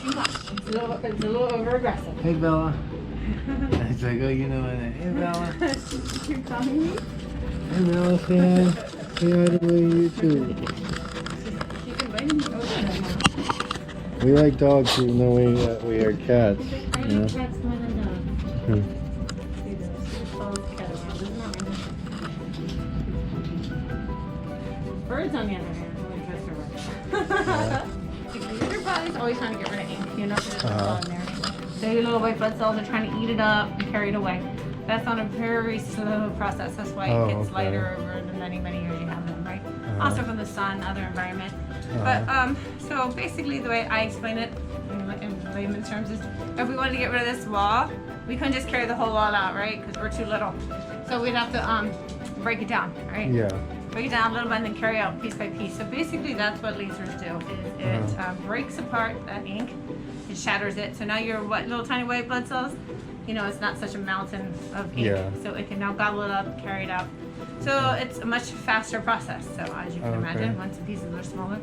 too much. It's a little over aggressive. Hey, Bella. It's like, oh, you know what? Hey, Bella. You're calling me? Hey, Bella, say hi. Say hi to my YouTube. She's inviting me over there now. We like dogs even though we are cats. I Yeah. like cats more than dogs. Hmm. Birds, on the other hand, really trust her. Your body's always trying to get rid of ink, you know, there's all in there. So your little white blood cells are trying to eat it up and carry it away. That's on a very slow process. That's why it gets lighter over the many, many years you have them, right? Also from the sun, other environment. But so basically the way I explain it in layman's terms is if we wanted to get rid of this wall, we couldn't just carry the whole wall out, right? Because we're too little. So we'd have to break it down, right? Yeah. Break it down a little bit and then carry out piece by piece. So basically that's what lasers do, is it breaks apart that ink, it shatters it. So now your little tiny white blood cells, you know, it's not such a mountain of ink. Yeah. So it can now gobble it up, carry it out. So it's a much faster process. So as you can imagine, once the pieces are smaller.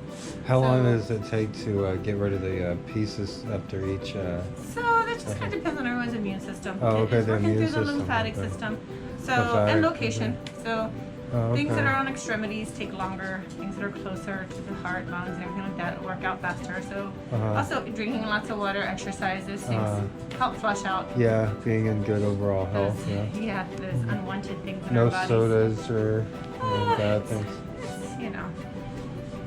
How long does it take to get rid of the pieces after each? So that just kind of depends on everyone's immune system. Oh, okay, It's the working immune through the system, lymphatic okay. system. So Lymphatic, and location. So things that okay. are on extremities take longer. Things that are closer to the heart, lungs, and everything like that work out faster. So also drinking lots of water, exercise, those things help flush out. Yeah, being in good overall health. Yeah, those unwanted things in No our bodies. sodas or bad things. You know,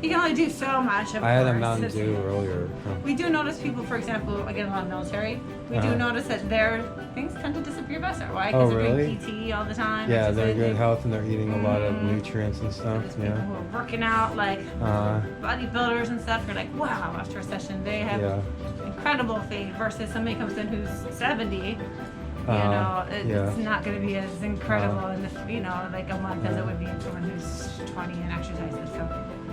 you can only do so much. Of I had a course. Mountain Dew earlier. We do notice people, for example, again, a lot of military, we do notice that their things tend to disappear faster. Why? Because they're doing PT all the time. Yeah, they're exercising. good health and they're eating a lot of nutrients and stuff. There's people who are working out, like bodybuilders and stuff. You're like, wow, after a session, they have incredible fate versus somebody comes in who's 70. You know, it's not going to be as incredible in the, you know, like a month as it would be in someone who's 20 and exercises.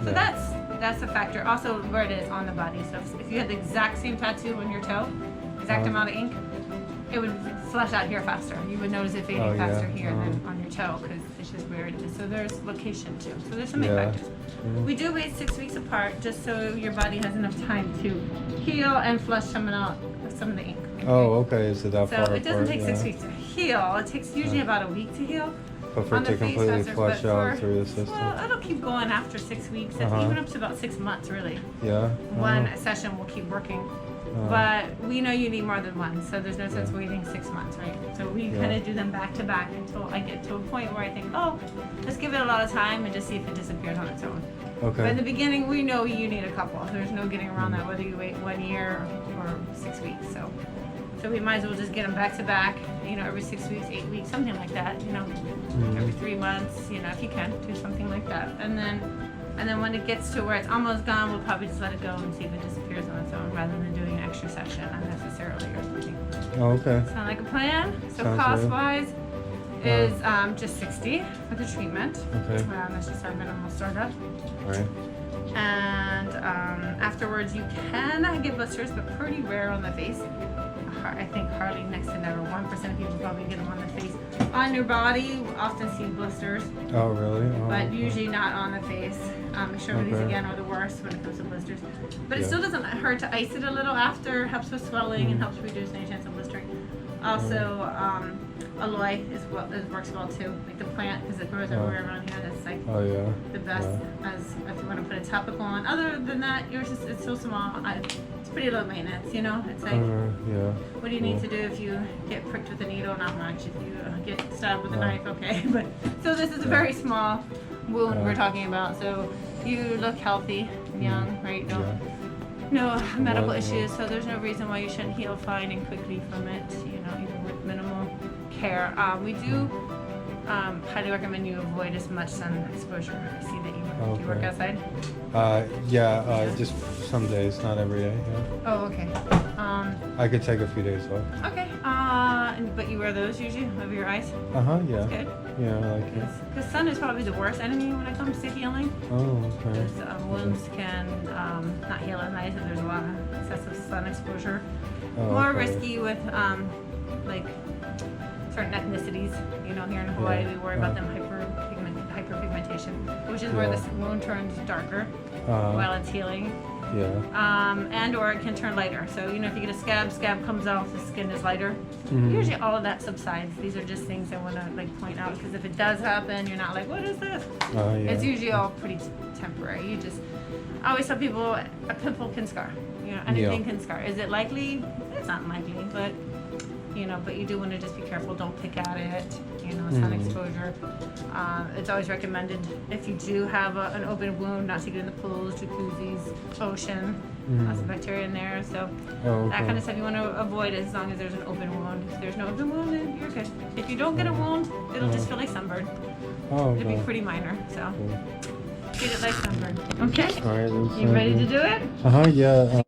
So that's a factor. Also, where it is on the body. So if you had the exact same tattoo on your toe, exact amount of ink, it would flush out here faster. You would notice it fading faster here than on your toe because it's just where it is. So there's location too. So there's so many factors. We do wait 6 weeks apart just so your body has enough time to heal and flush some of the ink. Okay? Oh, okay. So that far So it doesn't apart, take 6 weeks to heal. It takes usually about a week to heal. But for it to completely flush out through the system. Well, it'll keep going after 6 weeks, even up to about 6 months, really. Yeah. One session will keep working. But we know you need more than one, so there's no sense waiting 6 months, right? So we kind of do them back to back until I get to a point where I think, oh, let's give it a lot of time and just see if it disappears on its own. Okay. But in the beginning, we know you need a couple. There's no getting around that, whether you wait 1 year or 6 weeks. So we might as well just get them back to back, you know, every 6 weeks, 8 weeks, something like that, you know, every 3 months, you know, if you can, do something like that. And then when it gets to where it's almost gone, we'll probably just let it go and see if it disappears on its own rather than doing an extra session unnecessarily or something. Oh, okay. Sound like a plan? So Sounds cost-wise is just $60 for the treatment. Okay. That's just our minimal startup. All right. And afterwards, you can get blisters, but pretty rare on the face. I think hardly next to never. 1% of people probably get them on the face. On your body, we often see blisters. Oh, really? Oh, But usually not on the face. Extremities again are the worst when it comes to blisters. But it still doesn't hurt to ice it a little after. Helps with swelling and helps reduce any chance of blistering. Also, aloe works well too. Like the plant, because it grows everywhere around here. That's like the best as if you want to put a topical on. Other than that, it's so small. It's pretty low maintenance, you know. It's like, what do you need to do if you get pricked with a needle? Not much. If you get stabbed with a knife, okay. But so this is a very small wound we're talking about. So you look healthy and young, right? No medical issues. So there's no reason why you shouldn't heal fine and quickly from it. You know, even with minimal care. We do highly recommend you avoid as much sun exposure. I see that you work outside. Just some days, not every day. Yeah. Oh, okay. I could take a few days off. Okay. But you wear those usually over your eyes? Yeah. That's good. Yeah, I like it. Because sun is probably the worst enemy when it comes to healing. Oh, okay. Because wounds can not heal as nice if there's a lot of excessive sun exposure. More risky with like certain ethnicities. You know, here in Hawaii, we worry about them hyperpigmentation, which is where this wound turns darker while it's healing. Yeah. And or it can turn lighter. So, you know, if you get a scab comes off, the skin is lighter. Usually all of that subsides. These are just things I want to like point out, because if it does happen, you're not like, what is this? Yeah. It's usually all pretty temporary. You just, I always tell people a pimple can scar. You know, anything can scar. Is it likely? It's not likely, but you know, but you do want to just be careful. Don't pick at it. You know, sun exposure. It's always recommended if you do have an open wound, not to get in the pools, jacuzzis, ocean. Lots of bacteria in there, so that kind of stuff you want to avoid as long as there's an open wound. If there's no open wound, then you're good. If you don't get a wound, it'll just feel like sunburn. It'll be pretty minor, so treat it like sunburn. Okay? All right. You ready to do it? Yeah.